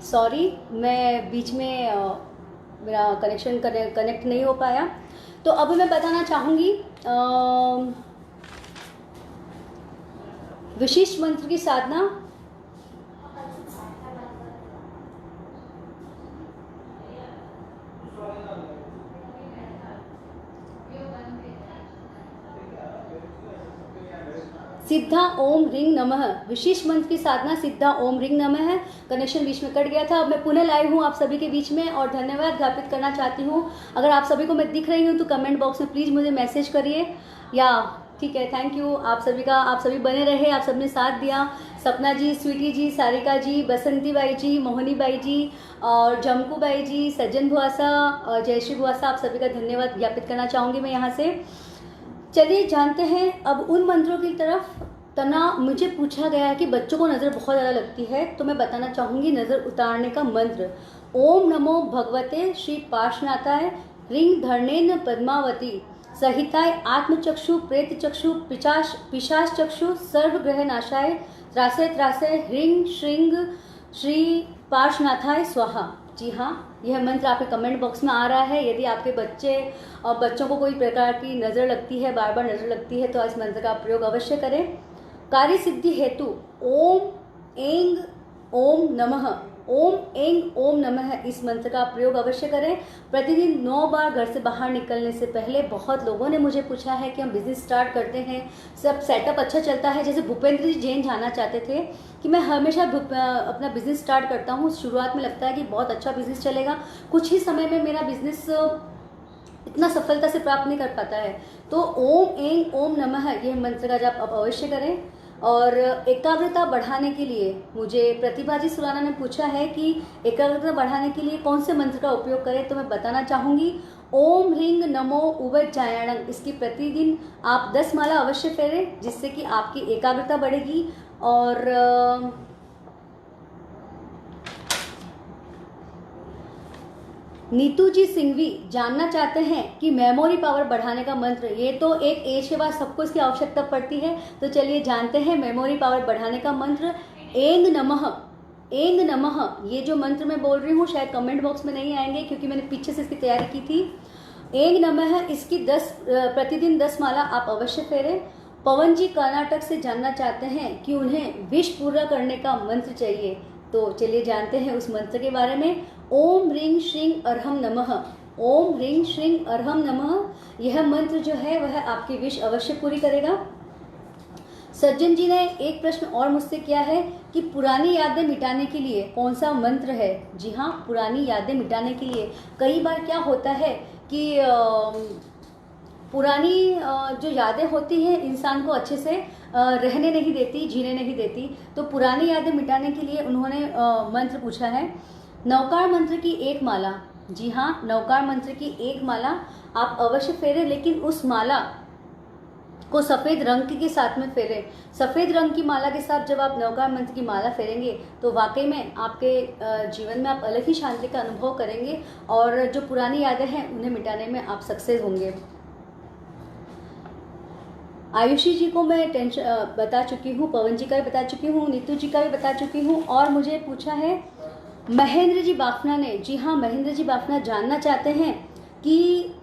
Sorry, मैं बीच में मेरा कनेक्शन कनेक्ट नहीं हो पाया। तो अब मैं बताना चाहूँगी विशिष्ट मंत्र की साधना। सिद्धा ओम ह्रीं नमः, विशेष मंत्र की साधना सिद्धा ओम ह्रीं नमः है। कनेक्शन बीच में कट गया था, अब मैं पुनः लाइव हूँ आप सभी के बीच में और धन्यवाद ज्ञापित करना चाहती हूँ। अगर आप सभी को मैं दिख रही हूँ तो कमेंट बॉक्स में प्लीज़ मुझे मैसेज करिए। या ठीक है, थैंक यू आप सभी का, आप सभी बने रहे, आप सबने साथ दिया। सपना जी, स्वीटी जी, सारिका जी, बसंती बाई जी, मोहनी बाई जी और जमकू बाई जी, सज्जन भुआसा और जयश्री भुआसा, आप सभी का धन्यवाद ज्ञापित करना चाहूँगी मैं यहाँ से। चलिए जानते हैं अब उन मंत्रों की तरफ। तना मुझे पूछा गया है कि बच्चों को नज़र बहुत ज़्यादा लगती है, तो मैं बताना चाहूँगी नज़र उतारने का मंत्र। ओम नमो भगवते श्री पार्श्वनाथाय ह्रीं धरणेन पद्मावती सहिताय आत्मचक्षु प्रेत चक्षु पिशाच चक्षु सर्वग्रह नाशाय त्रासे त्रासे ह्रीं श्रीं श्री पार्श्वनाथाय स्वाहा। जी हाँ, यह मंत्र आपके कमेंट बॉक्स में आ रहा है। यदि आपके बच्चों को कोई प्रकार की नज़र लगती है, बार बार नज़र लगती है, तो इस मंत्र का प्रयोग अवश्य करें। कार्य सिद्धि हेतु ओम ऐं ओम नमः, ओम ऐं ओम नमः इस मंत्र का प्रयोग अवश्य करें। प्रतिदिन 9 बार घर से बाहर निकलने से पहले। बहुत लोगों ने मुझे पूछा है कि हम बिजनेस स्टार्ट करते हैं, सब सेटअप अच्छा चलता है, जैसे भूपेंद्र जी जैन जानना चाहते थे कि मैं हमेशा अपना बिजनेस स्टार्ट करता हूँ, शुरुआत में लगता है कि बहुत अच्छा बिजनेस चलेगा, कुछ ही समय में मेरा बिजनेस इतना सफलता से प्राप्त नहीं कर पाता है। तो ओम ऐं ओम नमः यह मंत्र का जाप आप अवश्य करें। और एकाग्रता बढ़ाने के लिए मुझे प्रतिभा जी सुराना ने पूछा है कि एकाग्रता बढ़ाने के लिए कौन से मंत्र का उपयोग करें, तो मैं बताना चाहूँगी ओम ह्रीं नमो उवज्जायणं, इसकी प्रतिदिन आप 10 माला अवश्य फेरें, जिससे कि आपकी एकाग्रता बढ़ेगी। और नीतू जी सिंघवी जानना चाहते हैं कि मेमोरी पावर बढ़ाने का मंत्र। ये तो एक एज के बाद सबको इसकी आवश्यकता पड़ती है, तो चलिए जानते हैं मेमोरी पावर बढ़ाने का मंत्र। ऐं नमः, ऐं नमः ये जो मंत्र मैं बोल रही हूँ शायद कमेंट बॉक्स में नहीं आएंगे क्योंकि मैंने पीछे से इसकी तैयारी की थी। ऐं नमः इसकी प्रतिदिन 10 माला आप अवश्य फेरें। पवन जी कर्नाटक से जानना चाहते हैं कि उन्हें विश पूरा करने का मंत्र चाहिए, तो चलिए जानते हैं उस मंत्र के बारे में। ओम ह्रीं श्रीं अर्हम नमः, ओम ह्रीं श्रीं अर्हम नमः यह मंत्र जो है वह आपकी विश अवश्य पूरी करेगा। सज्जन जी ने एक प्रश्न और मुझसे किया है कि पुरानी यादें मिटाने के लिए कौन सा मंत्र है। जी हाँ, पुरानी यादें मिटाने के लिए कई बार क्या होता है कि पुरानी जो यादें होती हैं इंसान को अच्छे से रहने नहीं देती, जीने नहीं देती, तो पुरानी यादें मिटाने के लिए उन्होंने मंत्र पूछा है नवकार मंत्र की 1 माला। जी हाँ, नवकार मंत्र की 1 माला आप अवश्य फेरें, लेकिन उस माला को सफ़ेद रंग के साथ में फेरें। सफ़ेद रंग की माला के साथ जब आप नवकार मंत्र की माला फेरेंगे तो वाकई में आपके जीवन में आप अलग ही शांति का अनुभव करेंगे और जो पुरानी यादें हैं उन्हें मिटाने में आप सक्सेस होंगे। आयुषी जी को मैं बता चुकी हूँ, पवन जी का भी बता चुकी हूँ, नीतू जी का भी बता चुकी हूँ। और मुझे पूछा है महेंद्र जी बाफना ने। जी हाँ, महेंद्र जी बाफना जानना चाहते हैं कि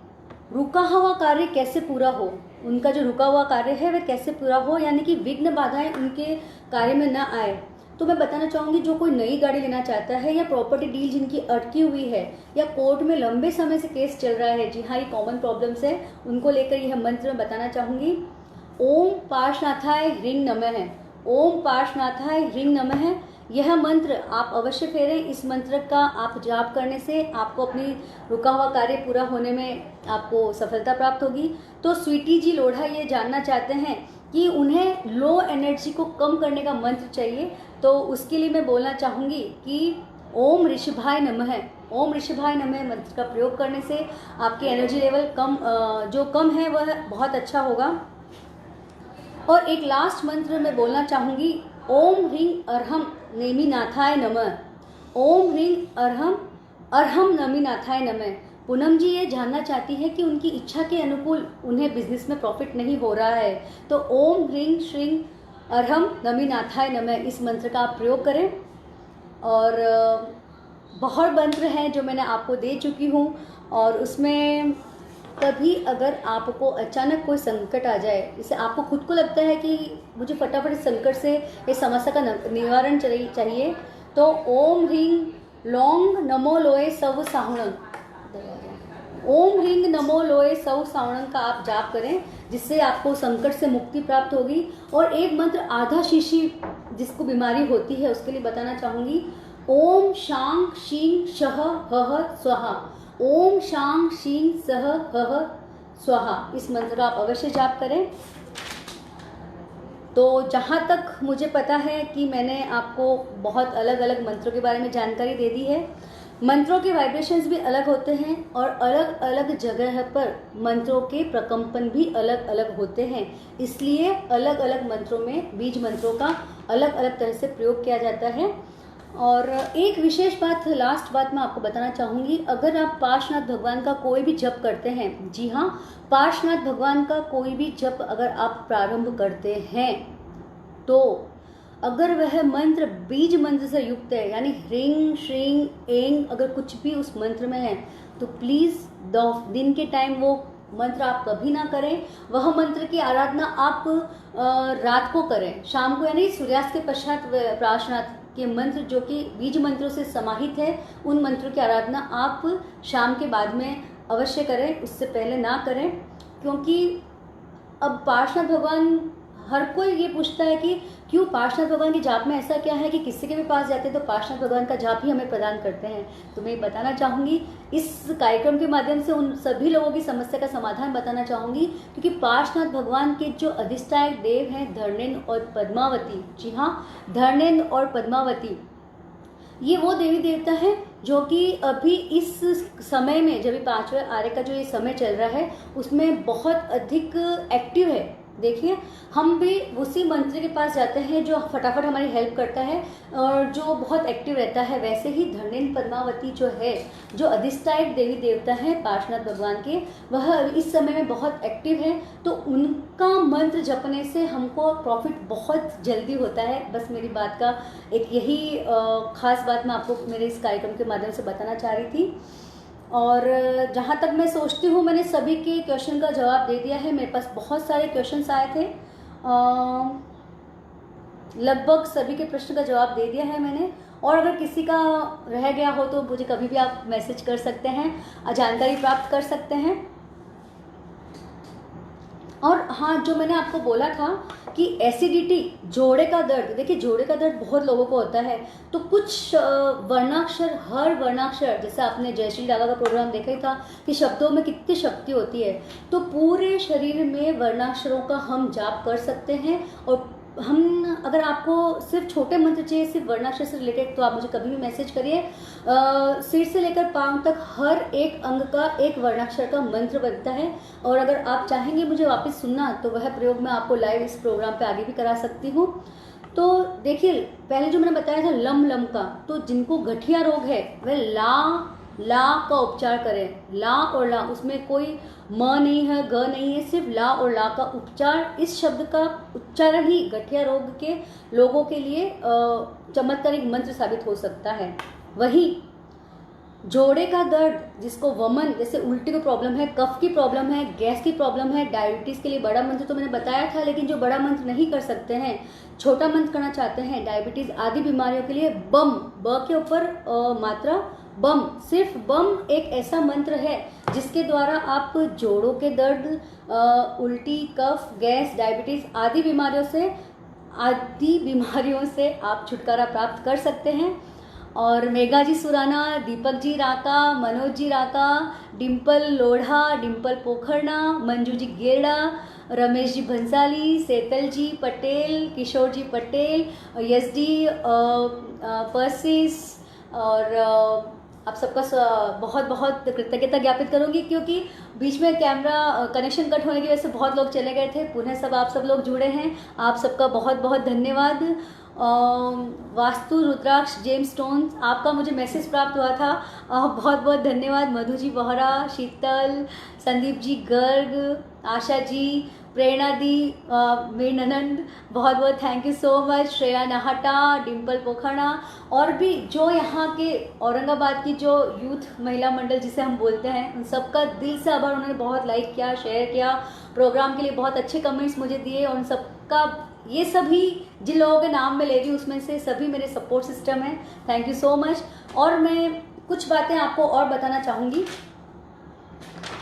रुका हुआ कार्य कैसे पूरा हो, उनका जो रुका हुआ कार्य है वह कैसे पूरा हो, यानी कि विघ्न बाधाएं उनके कार्य में न आए। तो मैं बताना चाहूँगी जो कोई नई गाड़ी लेना चाहता है या प्रॉपर्टी डील जिनकी अटकी हुई है या कोर्ट में लंबे समय से केस चल रहा है, जी हाँ ये कॉमन प्रॉब्लम्स है, उनको लेकर यह मंत्र मैं बताना चाहूँगी। ओम पार्श्वनाथाय ह्रीं नमः, ओम पार्श्वनाथाय ह्रीं नमः यह मंत्र आप अवश्य फेरें। इस मंत्र का आप जाप करने से आपको अपनी रुका हुआ कार्य पूरा होने में आपको सफलता प्राप्त होगी। तो स्वीटी जी लोढ़ा ये जानना चाहते हैं कि उन्हें लो एनर्जी को कम करने का मंत्र चाहिए, तो उसके लिए मैं बोलना चाहूँगी कि ओम ऋषभाय नमः, ओम ऋषभाय नमः मंत्र का प्रयोग करने से आपकी एनर्जी लेवल जो कम है वह बहुत अच्छा होगा। और एक लास्ट मंत्र मैं बोलना चाहूँगी ओम ह्रीं अर्हम नेमिनाथाय नमः, ओम ह्रीं अर्हम नमिनाथाय नमः। पूनम जी ये जानना चाहती है कि उनकी इच्छा के अनुकूल उन्हें बिजनेस में प्रॉफिट नहीं हो रहा है, तो ओम ह्रीं श्रीं अर्हम नमिनाथाय नमः इस मंत्र का आप प्रयोग करें। और बहुत मंत्र हैं जो मैंने आपको दे चुकी हूँ, और उसमें कभी अगर आपको अचानक कोई संकट आ जाए, जैसे आपको खुद को लगता है कि मुझे फटाफट इस संकट से, इस समस्या का निवारण चाहिए, तो ओम ह्रीं लौंग नमो लोए सव साहुणं, ओम ह्रीं नमो लोए सव साहुणं का आप जाप करें, जिससे आपको संकट से मुक्ति प्राप्त होगी। और एक मंत्र आधा शीशी जिसको बीमारी होती है उसके लिए बताना चाहूँगी। ओम शांग शीं शह हह स्वाहा, ओम शांग शीं सह हह स्वाहा, इस मंत्र का आप अवश्य जाप करें। तो जहाँ तक मुझे पता है कि मैंने आपको बहुत अलग अलग मंत्रों के बारे में जानकारी दे दी है। मंत्रों के वाइब्रेशंस भी अलग होते हैं और अलग अलग जगह पर मंत्रों के प्रकंपन भी अलग अलग होते हैं, इसलिए अलग अलग मंत्रों में बीज मंत्रों का अलग अलग तरह से प्रयोग किया जाता है। और एक विशेष बात, लास्ट बात मैं आपको बताना चाहूँगी, अगर आप पार्श्वनाथ भगवान का कोई भी जप करते हैं, जी हाँ, पार्श्वनाथ भगवान का कोई भी जप अगर आप प्रारंभ करते हैं, तो अगर वह मंत्र बीज मंत्र से युक्त है, यानी ह्रीं श्रीं ऐं अगर कुछ भी उस मंत्र में है, तो प्लीज़ दिन के टाइम वो मंत्र आप कभी ना करें। वह मंत्र की आराधना आप रात को करें, शाम को, यानी सूर्यास्त के पश्चात पार्श्वनाथ के मंत्र जो कि बीज मंत्रों से समाहित है, उन मंत्रों की आराधना आप शाम के बाद में अवश्य करें, उससे पहले ना करें। क्योंकि अब पार्श्वनाथ भगवान, हर कोई ये पूछता है कि क्यों पार्श्वनाथ भगवान के जाप में ऐसा क्या है कि किसी के भी पास जाते हैं तो पार्श्वनाथ भगवान का जाप ही हमें प्रदान करते हैं। तो मैं बताना चाहूँगी, इस कार्यक्रम के माध्यम से उन सभी लोगों की समस्या का समाधान बताना चाहूँगी, क्योंकि पार्श्वनाथ भगवान के जो अधिष्ठायक देव हैं धर्णेन्द्र और पद्मावती, जी हाँ, धर्णेन्द्र और पद्मावती, ये वो देवी देवता है जो कि अभी इस समय में, जब 5वें आर्य का जो ये समय चल रहा है, उसमें बहुत अधिक एक्टिव है। देखिए, हम भी उसी मंत्र के पास जाते हैं जो फटाफट हमारी हेल्प करता है और जो बहुत एक्टिव रहता है। वैसे ही धर्णेन्द्र पद्मावती जो है, जो अधिष्ठायक देवी देवता है पार्श्वनाथ भगवान के, वह इस समय में बहुत एक्टिव है। तो उनका मंत्र जपने से हमको प्रॉफिट बहुत जल्दी होता है। बस मेरी बात का एक यही खास बात मैं आपको मेरे इस कार्यक्रम के माध्यम से बताना चाह रही थी। और जहाँ तक मैं सोचती हूँ, मैंने सभी के क्वेश्चन का जवाब दे दिया है। मेरे पास बहुत सारे क्वेश्चंस आए थे, लगभग सभी के प्रश्न का जवाब दे दिया है मैंने। और अगर किसी का रह गया हो तो मुझे कभी भी आप मैसेज कर सकते हैं, जानकारी प्राप्त कर सकते हैं। और हाँ, जो मैंने आपको बोला था कि एसिडिटी, जोड़े का दर्द, देखिए जोड़े का दर्द बहुत लोगों को होता है। तो कुछ वर्णाक्षर, हर वर्णाक्षर, जैसे आपने जयश्री रागा का प्रोग्राम देखा ही था कि शब्दों में कितनी शक्ति होती है, तो पूरे शरीर में वर्णाक्षरों का हम जाप कर सकते हैं। और हम, अगर आपको सिर्फ छोटे मंत्र चाहिए, सिर्फ वर्णाक्षर से रिलेटेड, तो आप मुझे कभी भी मैसेज करिए। सिर से लेकर पांव तक हर एक अंग का एक वर्णाक्षर का मंत्र बनता है। और अगर आप चाहेंगे मुझे वापस सुनना, तो वह प्रयोग मैं आपको लाइव इस प्रोग्राम पे आगे भी करा सकती हूँ। तो देखिए, पहले जो मैंने बताया था लम का, तो जिनको गठिया रोग है वह ला का उपचार करें। ला और ला, उसमें कोई म नहीं है, ग नहीं है, सिर्फ ला और ला का उपचार, इस शब्द का उच्चारण ही गठिया रोग के लोगों के लिए चमत्कारिक मंत्र साबित हो सकता है। वही जोड़े का दर्द, जिसको वमन, जैसे उल्टी की प्रॉब्लम है, कफ की प्रॉब्लम है, गैस की प्रॉब्लम है, डायबिटीज़ के लिए बड़ा मंत्र तो मैंने बताया था, लेकिन जो बड़ा मंत्र नहीं कर सकते हैं, छोटा मंत्र करना चाहते हैं, डायबिटीज़ आदि बीमारियों के लिए बम, ब के ऊपर मात्रा बम, सिर्फ बम एक ऐसा मंत्र है जिसके द्वारा आप जोड़ों के दर्द, उल्टी, कफ, गैस, डायबिटीज़ आदि बीमारियों से आप छुटकारा प्राप्त कर सकते हैं। और मेघा जी सुराना, दीपक जी राका, मनोज जी राका, डिम्पल लोढ़ा, डिम्पल पोखरना, मंजू जी गेड़ा, रमेश जी भंसाली, सेतल जी पटेल, किशोर ji Patel, yes D persist, और आप सबका बहुत बहुत कृतज्ञता ज्ञापित करूंगी, क्योंकि बीच में कैमरा कनेक्शन कट होने की वजह से बहुत लोग चले गए थे। पुनः आप सब लोग जुड़े हैं, आप सबका बहुत बहुत धन्यवाद। वास्तु रुद्राक्ष जेम्स स्टोन्स, आपका मुझे मैसेज प्राप्त हुआ था, बहुत बहुत धन्यवाद। मधु जी बोहरा, शीतल, संदीप जी गर्ग, आशा जी, प्रेरणा दी, मेरी ननंद, बहुत बहुत thank you so much. Shreya Nahata, Dimple Pokhara, और भी जो यहाँ के औरंगाबाद की जो यूथ महिला मंडल जिसे हम बोलते हैं, उन सबका दिल से आभार। उन्होंने बहुत लाइक किया, शेयर किया, प्रोग्राम के लिए बहुत अच्छे कमेंट्स मुझे दिए। उन सबका, ये सभी जिन लोगों के नाम मैं ले रही हूँ उसमें से सभी मेरे सपोर्ट सिस्टम हैं। Thank you so much. और मैं कुछ बातें आपको और बताना चाहूँगी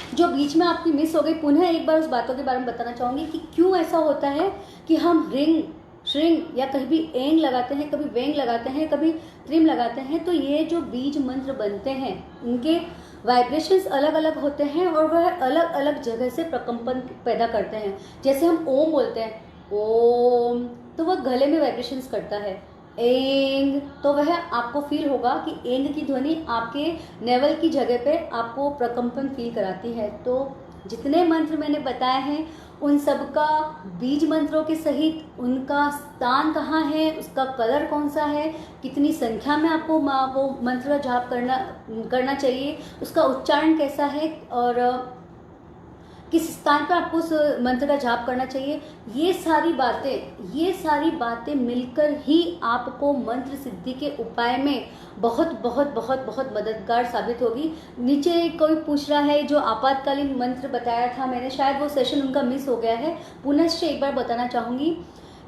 जो बीच में आपकी मिस हो गई। पुनः एक बार उस बातों के बारे में बताना चाहूँगी कि क्यों ऐसा होता है कि हम रिंग, श्रिंग या कहीं भी एंग लगाते हैं, कभी वेंग लगाते हैं, कभी त्रिम लगाते हैं। तो ये जो बीज मंत्र बनते हैं उनके वाइब्रेशंस अलग अलग होते हैं और वह अलग अलग जगह से प्रकंपन पैदा करते हैं। जैसे हम ओम बोलते हैं, ओम, तो वह गले में वाइब्रेशंस करता है। एंग, तो वह आपको फील होगा कि एंग की ध्वनि आपके नेवल की जगह पे आपको प्रकंपन फील कराती है। तो जितने मंत्र मैंने बताए हैं उन सब का बीज मंत्रों के सहित उनका स्थान कहाँ है, उसका कलर कौन सा है, कितनी संख्या में आपको वो मंत्र का जाप करना चाहिए, उसका उच्चारण कैसा है और किस स्थान पर आपको उस मंत्र का जाप करना चाहिए, ये सारी बातें मिलकर ही आपको मंत्र सिद्धि के उपाय में बहुत बहुत बहुत बहुत मददगार साबित होगी। नीचे कोई पूछ रहा है जो आपातकालीन मंत्र बताया था मैंने, शायद वो सेशन उनका मिस हो गया है। पुनश्च एक बार बताना चाहूँगी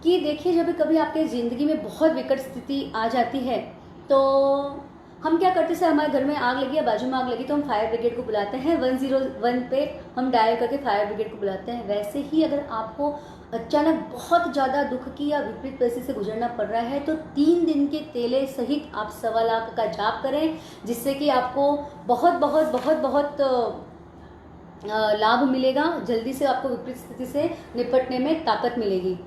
कि देखिए, जब कभी आपके ज़िंदगी में बहुत विकट स्थिति आ जाती है तो हम क्या करते हैं, हमारे घर में आग लगी या बाजू में आग लगी तो हम फायर ब्रिगेड को बुलाते हैं, 101 पे हम डायल करके फायर ब्रिगेड को बुलाते हैं। वैसे ही अगर आपको अचानक बहुत ज़्यादा दुख की या विपरीत परिस्थिति से गुजरना पड़ रहा है तो 3 दिन के तेले सहित आप 1.25 लाख का जाप करें, जिससे कि आपको बहुत बहुत बहुत बहुत लाभ मिलेगा। जल्दी से आपको विपरीत स्थिति से निपटने में ताकत मिलेगी।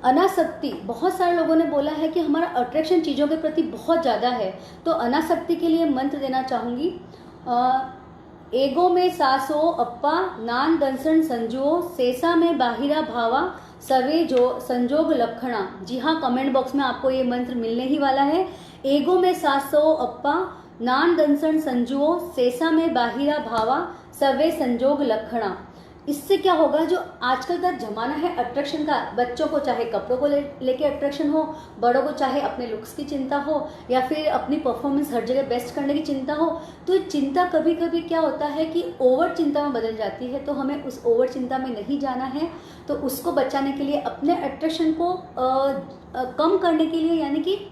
अनासक्ति, बहुत सारे लोगों ने बोला है कि हमारा अट्रैक्शन चीज़ों के प्रति बहुत ज़्यादा है, तो अनासक्ति के लिए मंत्र देना चाहूँगी। एगो में सासो अप्पा नान दंसन संजुओ सेसा में बाहिरा भावा सवे जो संजोग लक्षणा। जी हाँ, कमेंट बॉक्स में आपको ये मंत्र मिलने ही वाला है। एगो में सासो अप्पा नान दंसन संजुओ सेसा में बाहिरा भावा सवे संजोग लक्षणा। इससे क्या होगा, जो आजकल का जमाना है अट्रैक्शन का, बच्चों को चाहे कपड़ों को लेके अट्रैक्शन हो, बड़ों को चाहे अपने लुक्स की चिंता हो या फिर अपनी परफॉर्मेंस हर जगह बेस्ट करने की चिंता हो, तो चिंता कभी कभी क्या होता है कि ओवर चिंता में बदल जाती है। तो हमें उस ओवर चिंता में नहीं जाना है। तो उसको बचाने के लिए, अपने अट्रैक्शन को कम करने के लिए, यानी कि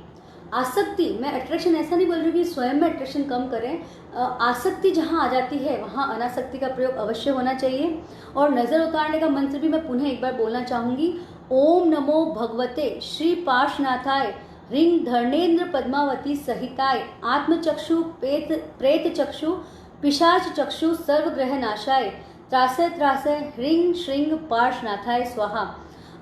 आसक्ति, मैं अट्रैक्शन ऐसा नहीं बोल रही कि स्वयं में अट्रैक्शन कम करें, आसक्ति जहाँ आ जाती है वहाँ अनासक्ति का प्रयोग अवश्य होना चाहिए। और नज़र उतारने का मंत्र भी मैं पुनः एक बार बोलना चाहूँगी। ओम नमो भगवते श्री पार्श्वनाथाय रिंग धर्णेन्द्र पद्मावती सहिताय आत्मचक्षु प्रेत चक्षु पिशाच चक्षु सर्वग्रह नाशाय त्रासय त्रासय ह्रीं श्रीं पार्श्वनाथाय स्वाहा।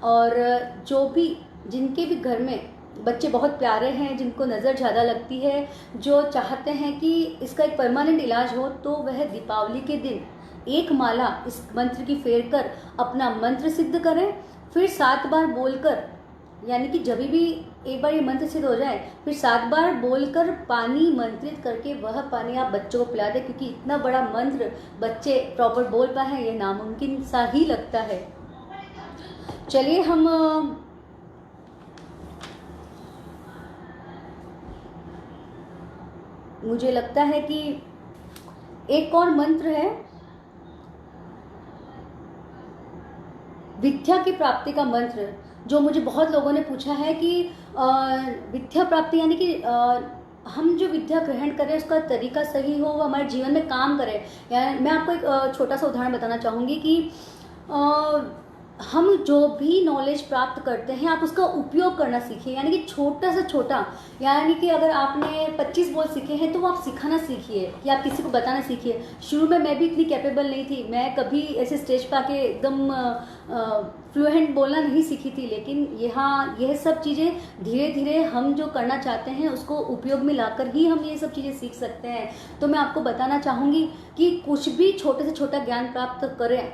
और जो भी, जिनके भी घर में बच्चे बहुत प्यारे हैं, जिनको नज़र ज़्यादा लगती है, जो चाहते हैं कि इसका एक परमानेंट इलाज हो, तो वह दीपावली के दिन 1 माला इस मंत्र की फेर कर अपना मंत्र सिद्ध करें। फिर 7 बार बोलकर, यानी कि जब भी एक बार ये मंत्र सिद्ध हो जाए फिर 7 बार बोलकर पानी मंत्रित करके वह पानी आप बच्चों को पिला दें, क्योंकि इतना बड़ा मंत्र बच्चे प्रॉपर बोल पाए हैं ये नामुमकिन सा ही लगता है। चलिए, हम मुझे लगता है कि एक और मंत्र है, विद्या की प्राप्ति का मंत्र, जो मुझे बहुत लोगों ने पूछा है कि विद्या प्राप्ति यानी कि हम जो विद्या ग्रहण करें उसका तरीका सही हो, वो हमारे जीवन में काम करे। यानी मैं आपको एक छोटा सा उदाहरण बताना चाहूँगी कि हम जो भी नॉलेज प्राप्त करते हैं आप उसका उपयोग करना सीखिए। यानी कि छोटा से छोटा, यानी कि अगर आपने 25 बोल सीखे हैं तो वो आप सिखाना सीखिए कि आप किसी को बताना सीखिए। शुरू में मैं भी इतनी कैपेबल नहीं थी, मैं कभी ऐसे स्टेज पे आके एकदम फ्लुएंट बोलना नहीं सीखी थी, लेकिन यहाँ यह सब चीज़ें धीरे धीरे हम जो करना चाहते हैं उसको उपयोग में लाकर ही हम ये सब चीज़ें सीख सकते हैं। तो मैं आपको बताना चाहूँगी कि कुछ भी छोटे से छोटा ज्ञान प्राप्त करें,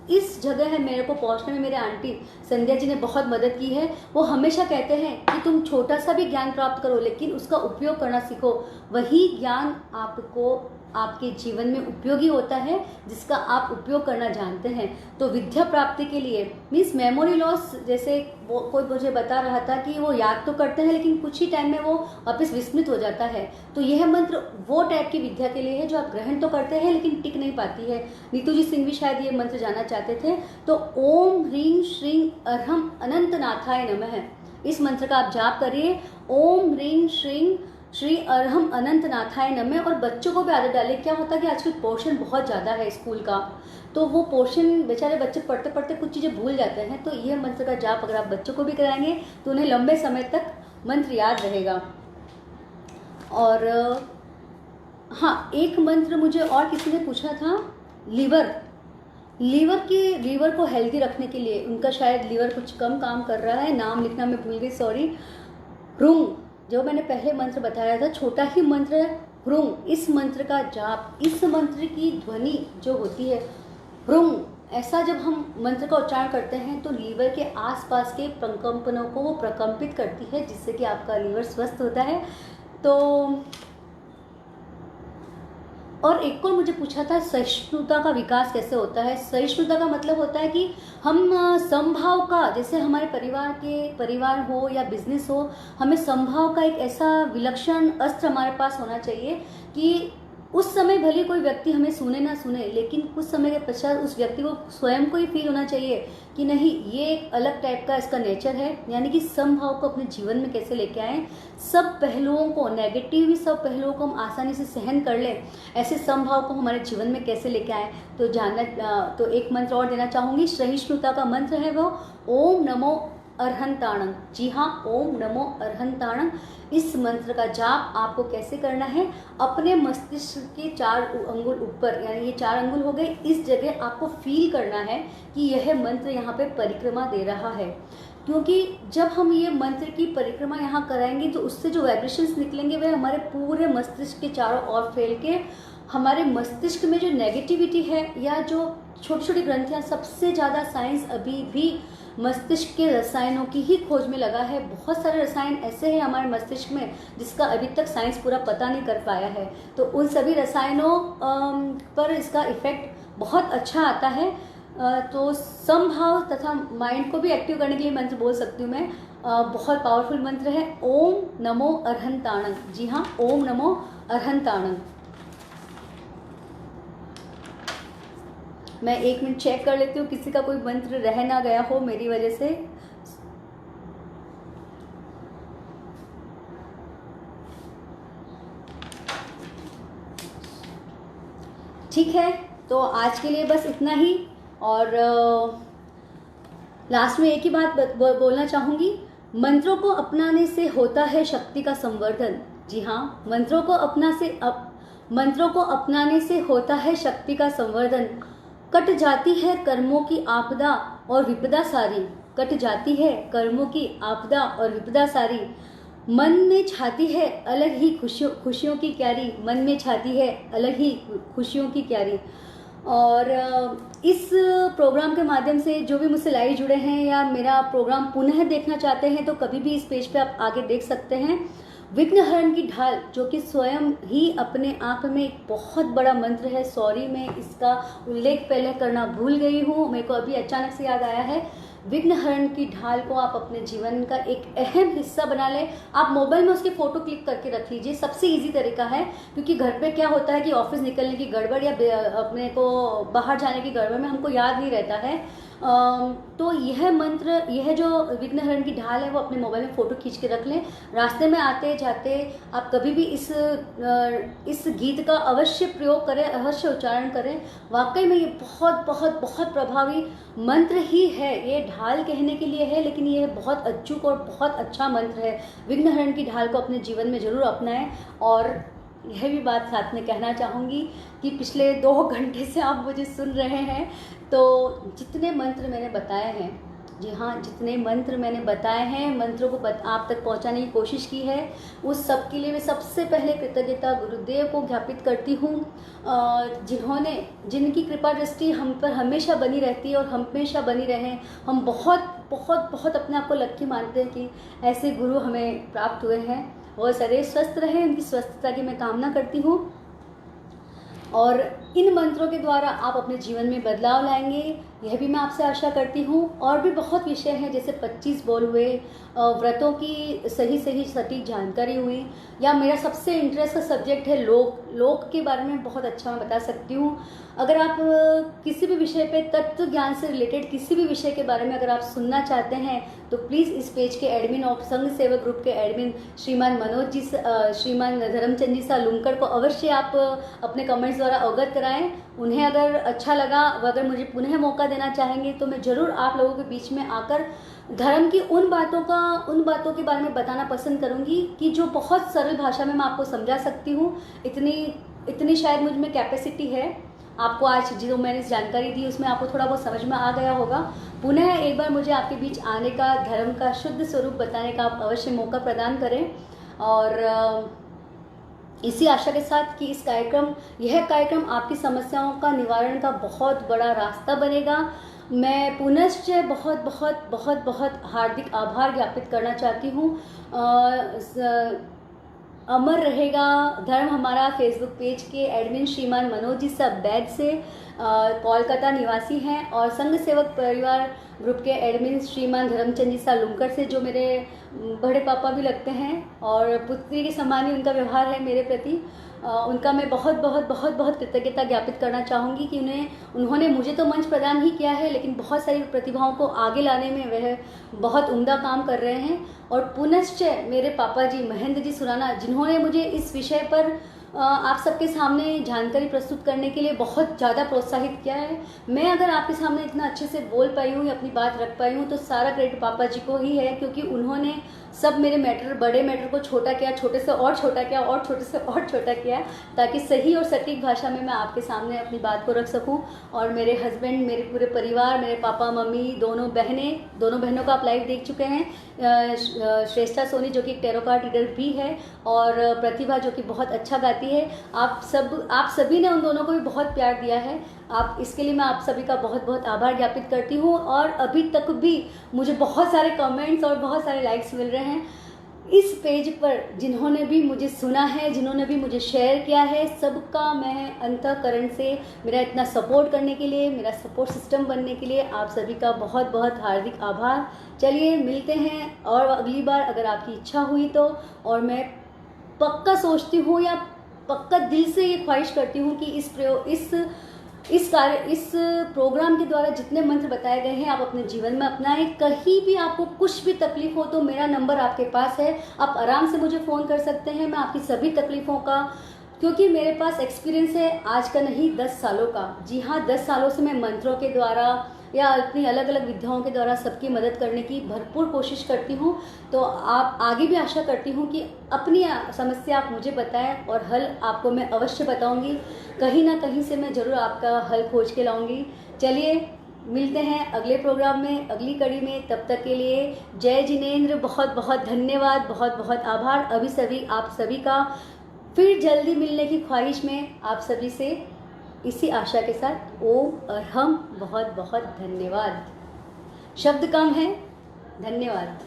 इस जगह है मेरे को पहुंचने में मेरे आंटी संध्या जी ने बहुत मदद की है। वो हमेशा कहते हैं कि तुम छोटा सा भी ज्ञान प्राप्त करो लेकिन उसका उपयोग करना सीखो, वही ज्ञान आपको आपके जीवन में उपयोगी होता है, जिसका आप उपयोग करना जानते हैं। तो विद्या प्राप्ति के लिए मीन्स मेमोरी लॉस, जैसे वो कोई मुझे बता रहा था कि वो याद तो करते हैं लेकिन कुछ ही टाइम में वो वापस विस्मृत हो जाता है। तो यह मंत्र वो टाइप की विद्या के लिए है जो आप ग्रहण तो करते हैं लेकिन टिक नहीं पाती है। नीतू जी सिंह भी शायद ये मंत्र जानना चाहते थे। तो ओम ह्रीं श्रीं अर्हम अनंतनाथाय नमः, इस मंत्र का आप जाप करिए। ओम ह्रीं श्रीं श्री अर्हम अनंतनाथाय नमः। और बच्चों को भी आदत डालें। क्या होता है कि आजकल पोर्शन बहुत ज़्यादा है स्कूल का, तो वो पोर्शन बेचारे बच्चे पढ़ते पढ़ते कुछ चीज़ें भूल जाते हैं। तो यह मंत्र का जाप अगर आप बच्चों को भी कराएंगे तो उन्हें लंबे समय तक मंत्र याद रहेगा। और हाँ, एक मंत्र मुझे और किसी ने पूछा था, लीवर को हेल्दी रखने के लिए। उनका शायद लीवर कुछ कम काम कर रहा है, नाम लिखना मैं भूल गई, सॉरी। रुंग, जो मैंने पहले मंत्र बताया था, छोटा ही मंत्र है रुंग। इस मंत्र का जाप, इस मंत्र की ध्वनि जो होती है रुंग, ऐसा जब हम मंत्र का उच्चारण करते हैं तो लीवर के आसपास के प्रकंपनों को वो प्रकंपित करती है, जिससे कि आपका लीवर स्वस्थ होता है। तो और एक और मुझे पूछा था, सहिष्णुता का विकास कैसे होता है। सहिष्णुता का मतलब होता है कि हम समभाव का, जैसे हमारे परिवार हो या बिजनेस हो, हमें समभाव का एक ऐसा विलक्षण अस्त्र हमारे पास होना चाहिए कि उस समय भले कोई व्यक्ति हमें सुने ना सुने, लेकिन कुछ समय के पश्चात उस व्यक्ति को स्वयं को ही फील होना चाहिए कि नहीं, ये एक अलग टाइप का इसका नेचर है। यानी कि समभाव को अपने जीवन में कैसे लेके आएँ, सब पहलुओं को, नेगेटिव सब पहलुओं को हम आसानी से सहन कर लें, ऐसे समभाव को हमारे जीवन में कैसे लेके आएँ। तो तो एक मंत्र और देना चाहूँगी। सहिष्णुता का मंत्र है वो ओम नमो अर्हंताणं। जी हाँ, ओम नमो अर्हंताणं। इस मंत्र का जाप आपको कैसे करना है, अपने मस्तिष्क के 4 अंगुल ऊपर, यानी ये 4 अंगुल हो गए, इस जगह आपको फील करना है कि यह मंत्र यहाँ पे परिक्रमा दे रहा है। क्योंकि जब हम ये मंत्र की परिक्रमा यहाँ कराएंगे तो उससे जो वाइब्रेशंस निकलेंगे वह हमारे पूरे मस्तिष्क के चारों ओर फैल के हमारे मस्तिष्क में जो नेगेटिविटी है या जो छोटी छोटी ग्रंथियाँ, सबसे ज़्यादा साइंस अभी भी मस्तिष्क के रसायनों की ही खोज में लगा है। बहुत सारे रसायन ऐसे हैं हमारे मस्तिष्क में जिसका अभी तक साइंस पूरा पता नहीं कर पाया है। तो उन सभी रसायनों पर इसका इफेक्ट बहुत अच्छा आता है। तो समभाव तथा माइंड को भी एक्टिव करने के लिए मंत्र बोल सकती हूँ मैं। बहुत पावरफुल मंत्र है ओम नमो अर्हंताणं। जी हाँ, ओम नमो अर्हंताणं। मैं 1 मिनट चेक कर लेती हूँ किसी का कोई मंत्र रह ना गया हो मेरी वजह से। ठीक है, तो आज के लिए बस इतना ही। और लास्ट में एक ही बात बोलना चाहूँगी, मंत्रों को अपनाने से होता है शक्ति का संवर्धन। जी हाँ, मंत्रों को अपनाने से होता है शक्ति का संवर्धन। कट जाती है कर्मों की आपदा और विपदा सारी, कट जाती है कर्मों की आपदा और विपदा सारी। मन में छाती है अलग ही खुशियों की क्यारी, मन में छाती है अलग ही खुशियों की क्यारी। और इस प्रोग्राम के माध्यम से जो भी मुझसे लाइव जुड़े हैं या मेरा प्रोग्राम पुनः देखना चाहते हैं तो कभी भी इस पेज पे आप आगे देख सकते हैं। विघ्नहरण की ढाल, जो कि स्वयं ही अपने आप में एक बहुत बड़ा मंत्र है। सॉरी, मैं इसका उल्लेख पहले करना भूल गई हूँ, मेरे को अभी अचानक से याद आया है। विघ्नहरण की ढाल को आप अपने जीवन का एक अहम हिस्सा बना लें। आप मोबाइल में उसकी फ़ोटो क्लिक करके रख लीजिए, सबसे इजी तरीका है। क्योंकि घर पे क्या होता है कि ऑफिस निकलने की गड़बड़ या अपने को बाहर जाने की गड़बड़ में हमको याद नहीं रहता है। तो यह मंत्र, यह जो विघ्नहरण की ढाल है वो अपने मोबाइल में फ़ोटो खींच के रख लें। रास्ते में आते जाते आप कभी भी इस गीत का अवश्य प्रयोग करें, अवश्य उच्चारण करें। वाकई में ये बहुत बहुत बहुत प्रभावी मंत्र ही है। ये ढाल कहने के लिए है लेकिन ये बहुत अचूक और बहुत अच्छा मंत्र है। विघ्नहरण की ढाल को अपने जीवन में ज़रूर अपनाएं। और यह भी बात साथ में कहना चाहूँगी कि पिछले 2 घंटे से आप मुझे सुन रहे हैं, तो जितने मंत्र मैंने बताए हैं, जी हाँ, जितने मंत्र मैंने बताए हैं, मंत्रों को आप तक पहुंचाने की कोशिश की है, उस सब के लिए मैं सबसे पहले कृतज्ञता गुरुदेव को ज्ञापित करती हूँ, जिनकी कृपा दृष्टि हम पर हमेशा बनी रहती है और हमेशा बनी रहे। हम बहुत बहुत बहुत अपने आप को लक्की मानते हैं कि ऐसे गुरु हमें प्राप्त हुए हैं। वो सदैव स्वस्थ रहे, उनकी स्वस्थता की मैं कामना करती हूँ। और इन मंत्रों के द्वारा आप अपने जीवन में बदलाव लाएंगे, यह भी मैं आपसे आशा करती हूँ। और भी बहुत विषय हैं, जैसे 25 बोल हुए, व्रतों की सही सटीक जानकारी हुई, या मेरा सबसे इंटरेस्ट का सब्जेक्ट है लोक के बारे में बहुत अच्छा मैं बता सकती हूँ। अगर आप किसी भी विषय पे तत्व ज्ञान से रिलेटेड किसी भी विषय के बारे में अगर आप सुनना चाहते हैं तो प्लीज़ इस पेज के एडमिन और संघ सेवक ग्रुप के एडमिन श्रीमान मनोज जी, श्रीमान धर्मचंद जी सालुंकर को अवश्य आप अपने कमेंट्स द्वारा अवगत कराएं। उन्हें अगर अच्छा लगा, अगर मुझे पुनः मौका देना चाहेंगे तो मैं ज़रूर आप लोगों के बीच में आकर धर्म की उन बातों के बारे में बताना पसंद करूंगी कि जो बहुत सरल भाषा में मैं आपको समझा सकती हूँ। इतनी शायद मुझ में कैपेसिटी है। आपको आज जो मैंने जानकारी दी उसमें आपको थोड़ा बहुत समझ में आ गया होगा। पुनः एक बार मुझे आपके बीच आने का, धर्म का शुद्ध स्वरूप बताने का आप अवश्य मौका प्रदान करें। और इसी आशा के साथ कि यह कार्यक्रम आपकी समस्याओं का निवारण का बहुत बड़ा रास्ता बनेगा। मैं पुनश्च बहुत बहुत बहुत बहुत हार्दिक आभार ज्ञापित करना चाहती हूँ। अमर रहेगा धर्म हमारा फेसबुक पेज के एडमिन श्रीमान मनोज जी सब बैद से कोलकाता निवासी हैं, और संघ सेवक परिवार ग्रुप के एडमिन श्रीमान धर्मचंद जी सालुंकर से, जो मेरे बड़े पापा भी लगते हैं और पुत्री के समान ही उनका व्यवहार है मेरे प्रति। उनका मैं बहुत बहुत बहुत बहुत कृतज्ञता ज्ञापित करना चाहूँगी कि उन्होंने मुझे तो मंच प्रदान ही किया है, लेकिन बहुत सारी प्रतिभाओं को आगे लाने में वह बहुत उम्दा काम कर रहे हैं। और पुनश्च मेरे पापा जी महेंद्र जी सुराना, जिन्होंने मुझे इस विषय पर आप सबके सामने जानकारी प्रस्तुत करने के लिए बहुत ज़्यादा प्रोत्साहित किया है। मैं अगर आपके सामने इतना अच्छे से बोल पाई हूँ या अपनी बात रख पाई हूँ तो सारा क्रेडिट पापा जी को ही है, क्योंकि उन्होंने सब मेरे बड़े मैटर को छोटा किया, छोटे से और छोटा किया और छोटे से और छोटा किया, ताकि सही और सटीक भाषा में मैं आपके सामने अपनी बात को रख सकूं। और मेरे हस्बैंड, मेरे पूरे परिवार, मेरे पापा मम्मी, दोनों बहनों को आप लाइव देख चुके हैं। श्रेष्ठा सोनी जो कि एक टैरो कार्ड रीडर भी है, और प्रतिभा जो कि बहुत अच्छा गाती है। आप सभी ने उन दोनों को भी बहुत प्यार दिया है। इसके लिए मैं आप सभी का बहुत बहुत आभार ज्ञापित करती हूँ। और अभी तक भी मुझे बहुत सारे कमेंट्स और बहुत सारे लाइक्स मिल रहे हैं इस पेज पर। जिन्होंने भी मुझे सुना है, जिन्होंने भी मुझे शेयर किया है, सबका मैं अंतःकरण से मेरा इतना सपोर्ट करने के लिए, मेरा सपोर्ट सिस्टम बनने के लिए आप सभी का बहुत बहुत हार्दिक आभार। चलिए मिलते हैं और अगली बार अगर आपकी इच्छा हुई तो। और मैं पक्का सोचती हूँ या पक्का दिल से ये ख्वाहिश करती हूँ कि इस प्रोग्राम के द्वारा जितने मंत्र बताए गए हैं आप अपने जीवन में अपनाएं। कहीं भी आपको कुछ भी तकलीफ हो तो मेरा नंबर आपके पास है, आप आराम से मुझे फ़ोन कर सकते हैं। मैं आपकी सभी तकलीफ़ों का, क्योंकि मेरे पास एक्सपीरियंस है आज का नहीं 10 सालों का। जी हाँ, 10 सालों से मैं मंत्रों के द्वारा या अपनी अलग अलग विद्याओं के द्वारा सबकी मदद करने की भरपूर कोशिश करती हूँ। तो आप आगे भी आशा करती हूँ कि अपनी समस्या आप मुझे बताएं और हल आपको मैं अवश्य बताऊँगी। कहीं ना कहीं से मैं ज़रूर आपका हल खोज के लाऊँगी। चलिए मिलते हैं अगले प्रोग्राम में, अगली कड़ी में। तब तक के लिए जय जिनेंद्र, बहुत बहुत धन्यवाद, बहुत बहुत आभार। आप सभी का फिर जल्दी मिलने की ख्वाहिश में आप सभी से इसी आशा के साथ ओम और हम बहुत बहुत धन्यवाद। शब्द कम है, धन्यवाद।